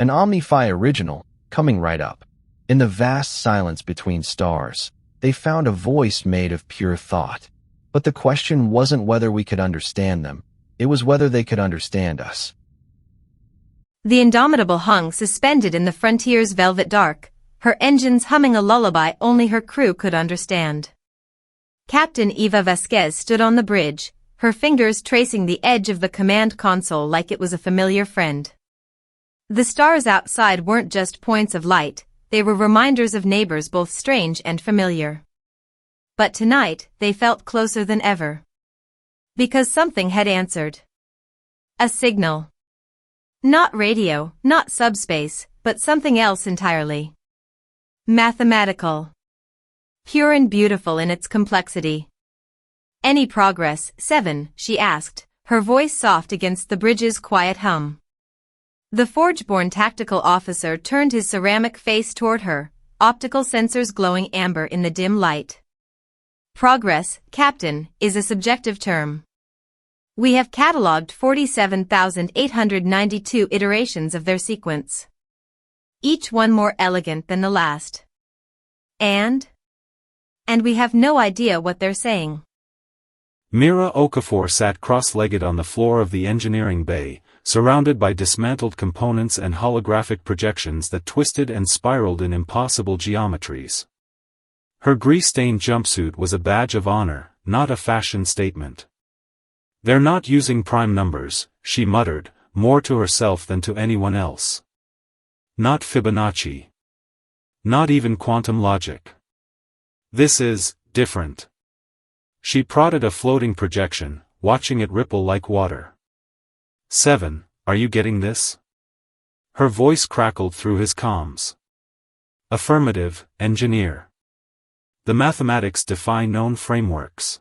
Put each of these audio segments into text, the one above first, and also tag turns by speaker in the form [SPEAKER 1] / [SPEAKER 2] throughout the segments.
[SPEAKER 1] An Omni-Fi original, coming right up. In the vast silence between stars, they found a voice made of pure thought. But the question wasn't whether we could understand them, it was whether they could understand us.
[SPEAKER 2] The Indomitable hung suspended in the frontier's velvet dark, her engines humming a lullaby only her crew could understand. Captain Eva Vex'Kari stood on the bridge, her fingers tracing the edge of the command console like it was a familiar friend. The stars outside weren't just points of light, they were reminders of neighbors both strange and familiar. But tonight, they felt closer than ever. Because something had answered. A signal. Not radio, not subspace, but something else entirely. Mathematical. Pure and beautiful in its complexity. Any progress, Seven? She asked, her voice soft against the bridge's quiet hum. The Forge-born tactical officer turned his ceramic face toward her, optical sensors glowing amber in the dim light. Progress, Captain, is a subjective term. We have catalogued 47,892 iterations of their sequence. Each one more elegant than the last. And we have no idea what they're saying.
[SPEAKER 3] Mira Okafor sat cross-legged on the floor of the engineering bay, surrounded by dismantled components and holographic projections that twisted and spiraled in impossible geometries. Her grease-stained jumpsuit was a badge of honor, not a fashion statement. "They're not using prime numbers," she muttered, more to herself than to anyone else. "Not Fibonacci. Not even quantum logic. This is different." She prodded a floating projection, watching it ripple like water. "Seven, are you getting this?" Her voice crackled through his comms. "Affirmative, engineer. The mathematics defy known frameworks.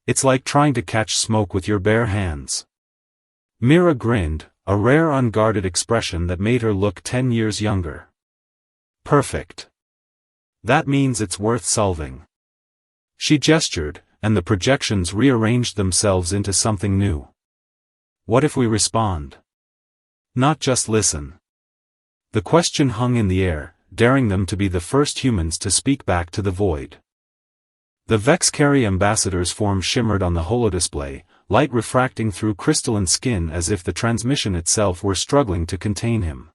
[SPEAKER 3] It's like trying to catch smoke with your bare hands." Mira grinned, a rare unguarded expression that made her look 10 years younger. "Perfect. That means it's worth solving." She gestured, and the projections rearranged themselves into something new. "What if we respond? Not just listen?" The question hung in the air, daring them to be the first humans to speak back to the void. The Vex'Kari ambassador's form shimmered on the holodisplay, light refracting through crystalline skin as if the transmission itself were struggling to contain him.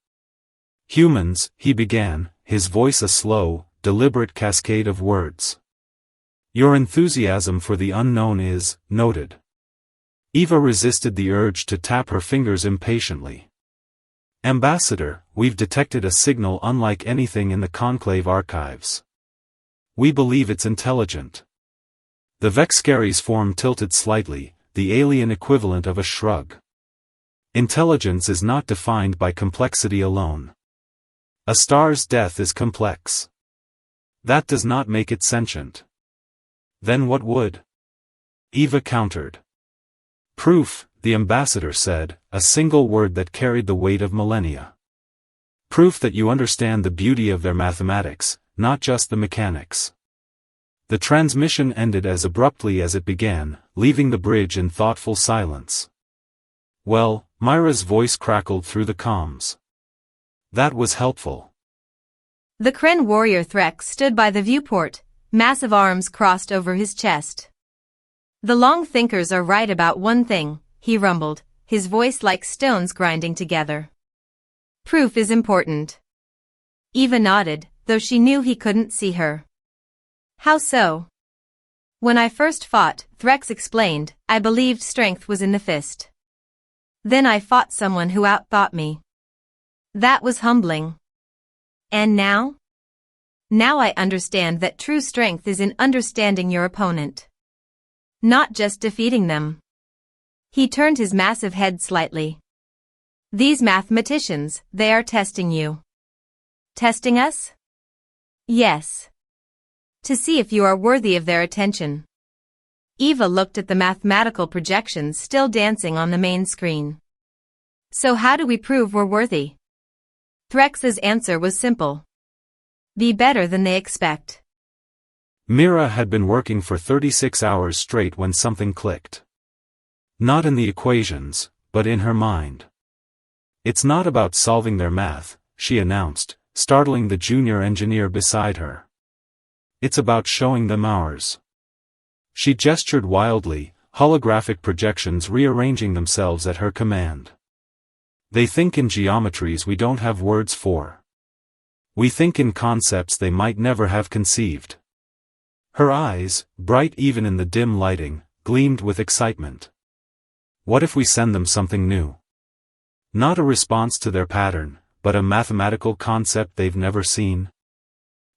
[SPEAKER 3] "Humans," he began, his voice a slow, deliberate cascade of words. "Your enthusiasm for the unknown is noted." Eva resisted the urge to tap her fingers impatiently. "Ambassador, we've detected a signal unlike anything in the Conclave archives. We believe it's intelligent." The Vex'Kari's form tilted slightly, the alien equivalent of a shrug. "Intelligence is not defined by complexity alone. A star's death is complex. That does not make it sentient." "Then what would?" Eva countered. "Proof," the ambassador said, a single word that carried the weight of millennia. "Proof that you understand the beauty of their mathematics, not just the mechanics." The transmission ended as abruptly as it began, leaving the bridge in thoughtful silence. "Well," Myra's voice crackled through the comms. "That was helpful."
[SPEAKER 2] The Kren warrior Threx stood by the viewport, massive arms crossed over his chest. "The long thinkers are right about one thing," he rumbled, his voice like stones grinding together. "Proof is important." Eva nodded, though she knew he couldn't see her. "How so?" "When I first fought," Threx explained, "I believed strength was in the fist. Then I fought someone who outthought me. That was humbling. And now? Now I understand that true strength is in understanding your opponent. Not just defeating them." He turned his massive head slightly. "These mathematicians, they are testing you." "Testing us?" "Yes. To see if you are worthy of their attention." Eva looked at the mathematical projections still dancing on the main screen. "So how do we prove we're worthy?" Threx's answer was simple. "Be better than they expect."
[SPEAKER 3] Mira had been working for 36 hours straight when something clicked. Not in the equations, but in her mind. It's not about solving their math, she announced, startling the junior engineer beside her. It's about showing them ours. She gestured wildly, holographic projections rearranging themselves at her command. They think in geometries we don't have words for. We think in concepts they might never have conceived. Her eyes, bright even in the dim lighting, gleamed with excitement. What if we send them something new? Not a response to their pattern, but a mathematical concept they've never seen?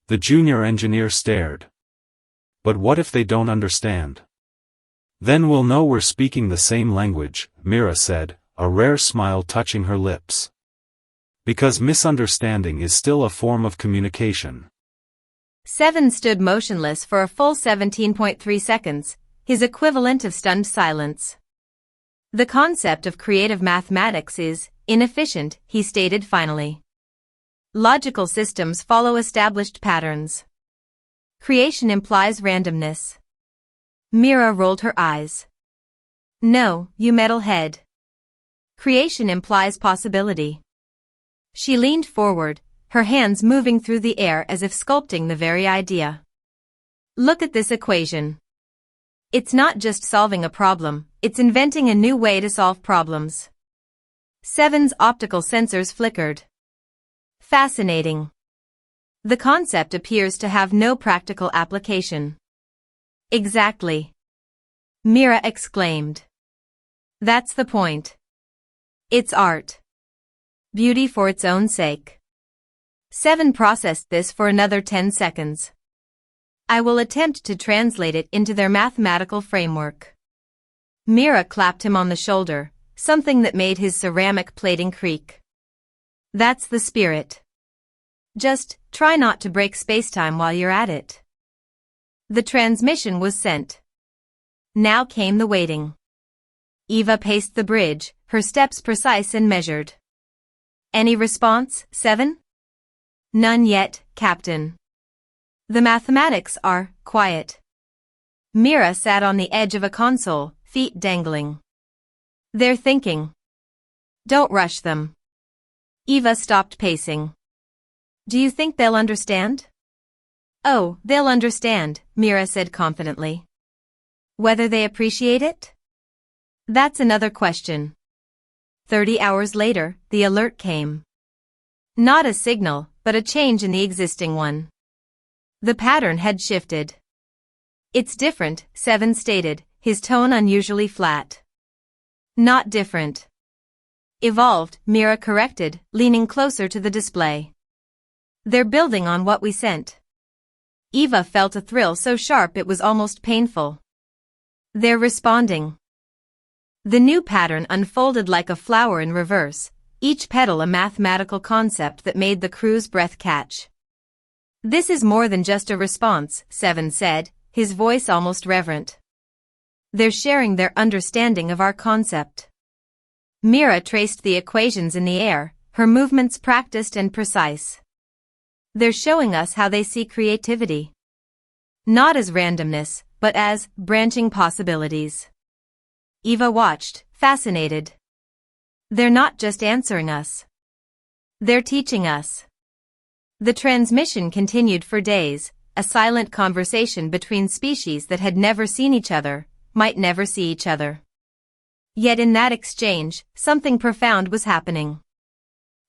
[SPEAKER 3] The junior engineer stared. But what if they don't understand? Then we'll know we're speaking the same language, Mira said, a rare smile touching her lips. Because misunderstanding is still a form of communication.
[SPEAKER 2] Seven stood motionless for a full 17.3 seconds, his equivalent of stunned silence. The concept of creative mathematics is inefficient, he stated finally. Logical systems follow established patterns. Creation implies randomness. Mira rolled her eyes. No, you metalhead. Creation implies possibility. She leaned forward, her hands moving through the air as if sculpting the very idea. Look at this equation. It's not just solving a problem, it's inventing a new way to solve problems. Seven's optical sensors flickered. Fascinating. The concept appears to have no practical application. Exactly. Mira exclaimed. That's the point. It's art. Beauty for its own sake. Seven processed this for another 10 seconds. I will attempt to translate it into their mathematical framework. Mira clapped him on the shoulder, something that made his ceramic plating creak. That's the spirit. Just try not to break spacetime while you're at it. The transmission was sent. Now came the waiting. Eva paced the bridge, her steps precise and measured. Any response, Seven? None yet, Captain. The mathematics are quiet. Mira sat on the edge of a console, feet dangling. They're thinking. Don't rush them. Eva stopped pacing. Do you think they'll understand? Oh, they'll understand, Mira said confidently. Whether they appreciate it? That's another question. 30 hours later, the alert came. Not a signal, but a change in the existing one. The pattern had shifted. It's different, Seven stated, his tone unusually flat. Not different. Evolved, Mira corrected, leaning closer to the display. They're building on what we sent. Eva felt a thrill so sharp it was almost painful. They're responding. The new pattern unfolded like a flower in reverse, each petal a mathematical concept that made the crew's breath catch. This is more than just a response, Seven said, his voice almost reverent. They're sharing their understanding of our concept. Mira traced the equations in the air, her movements practiced and precise. They're showing us how they see creativity. Not as randomness, but as branching possibilities. Eva watched, fascinated. They're not just answering us. They're teaching us. The transmission continued for days, a silent conversation between species that had never seen each other, might never see each other. Yet in that exchange, something profound was happening.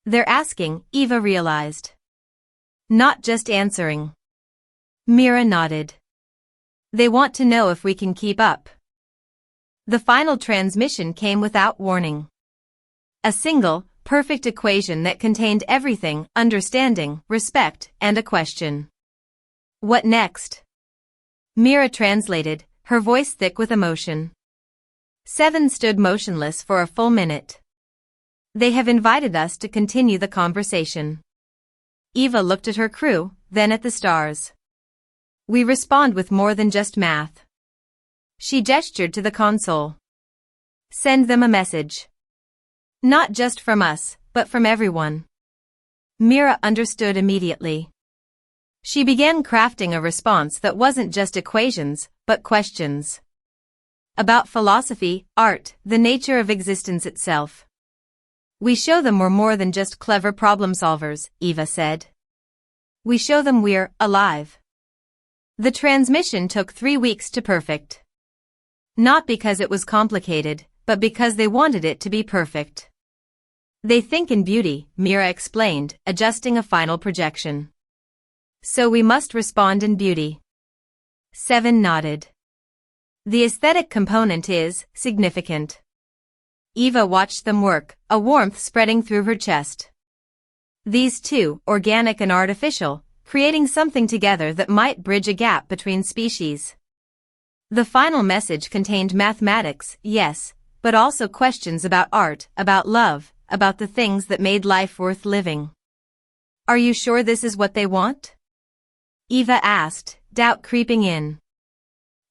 [SPEAKER 2] They're asking, Eva realized. Not just answering. Mira nodded. They want to know if we can keep up. The final transmission came without warning. A single, perfect equation that contained everything, understanding, respect, and a question. What next? Mira translated, her voice thick with emotion. Seven stood motionless for a full minute. They have invited us to continue the conversation. Eva looked at her crew, then at the stars. We respond with more than just math. She gestured to the console. Send them a message. Not just from us, but from everyone. Mira understood immediately. She began crafting a response that wasn't just equations, but questions. About philosophy, art, the nature of existence itself. We show them we're more than just clever problem solvers, Eva said. We show them we're alive. The transmission took 3 weeks to perfect. Not because it was complicated, but because they wanted it to be perfect. They think in beauty, Mira explained, adjusting a final projection. So we must respond in beauty. 7 nodded. The aesthetic component is significant. Eva watched them work, a warmth spreading through her chest. These two, organic and artificial, creating something together that might bridge a gap between species. The final message contained mathematics, yes, but also questions about art, about love, about the things that made life worth living. Are you sure this is what they want? Eva asked, doubt creeping in.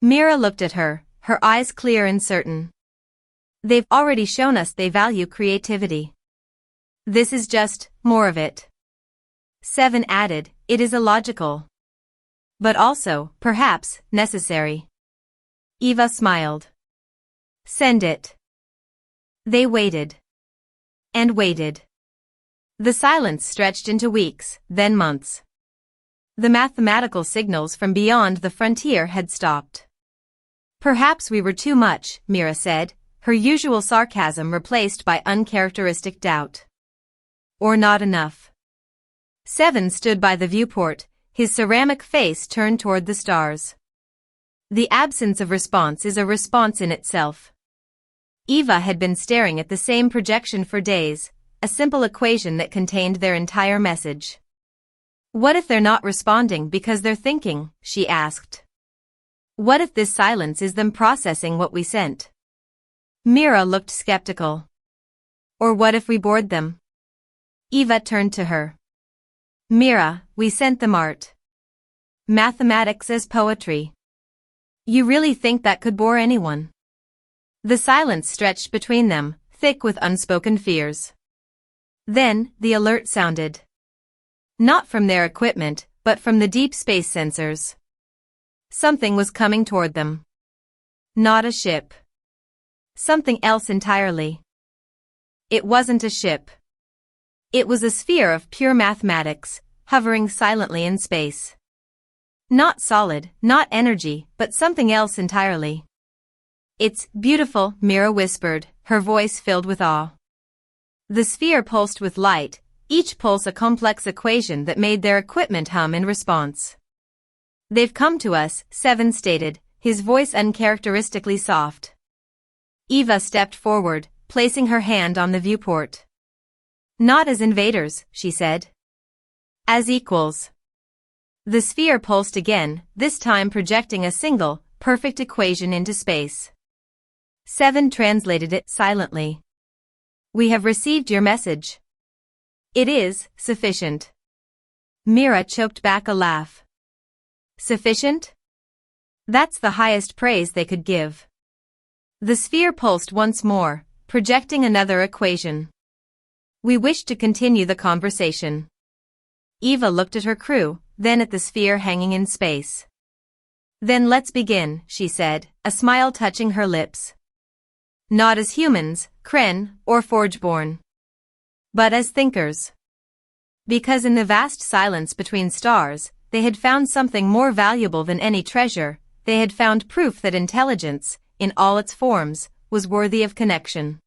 [SPEAKER 2] Mira looked at her, her eyes clear and certain. They've already shown us they value creativity. This is just more of it. 7 added, it is illogical. But also, perhaps, necessary. Eva smiled. Send it. They waited. And waited. The silence stretched into weeks, then months. The mathematical signals from beyond the frontier had stopped. Perhaps we were too much, Mira said, her usual sarcasm replaced by uncharacteristic doubt. Or not enough. 7 stood by the viewport, his ceramic face turned toward the stars. The absence of response is a response in itself. Eva had been staring at the same projection for days, a simple equation that contained their entire message. What if they're not responding because they're thinking, she asked. What if this silence is them processing what we sent? Mira looked skeptical. Or what if we bored them? Eva turned to her. Mira, we sent them art. Mathematics as poetry. You really think that could bore anyone? The silence stretched between them, thick with unspoken fears. Then, the alert sounded. Not from their equipment, but from the deep space sensors. Something was coming toward them. Not a ship. Something else entirely. It wasn't a ship. It was a sphere of pure mathematics, hovering silently in space. Not solid, not energy, but something else entirely. It's beautiful, Mira whispered, her voice filled with awe. The sphere pulsed with light, each pulse a complex equation that made their equipment hum in response. They've come to us, 7 stated, his voice uncharacteristically soft. Eva stepped forward, placing her hand on the viewport. Not as invaders, she said. As equals. The sphere pulsed again, this time projecting a single, perfect equation into space. 7 translated it silently. We have received your message. It is sufficient. Mira choked back a laugh. Sufficient? That's the highest praise they could give. The sphere pulsed once more, projecting another equation. We wish to continue the conversation. Eva looked at her crew, then at the sphere hanging in space. Then let's begin, she said, a smile touching her lips. Not as humans, Kren, or Forgeborn. But as thinkers. Because in the vast silence between stars, they had found something more valuable than any treasure, they had found proof that intelligence, in all its forms, was worthy of connection.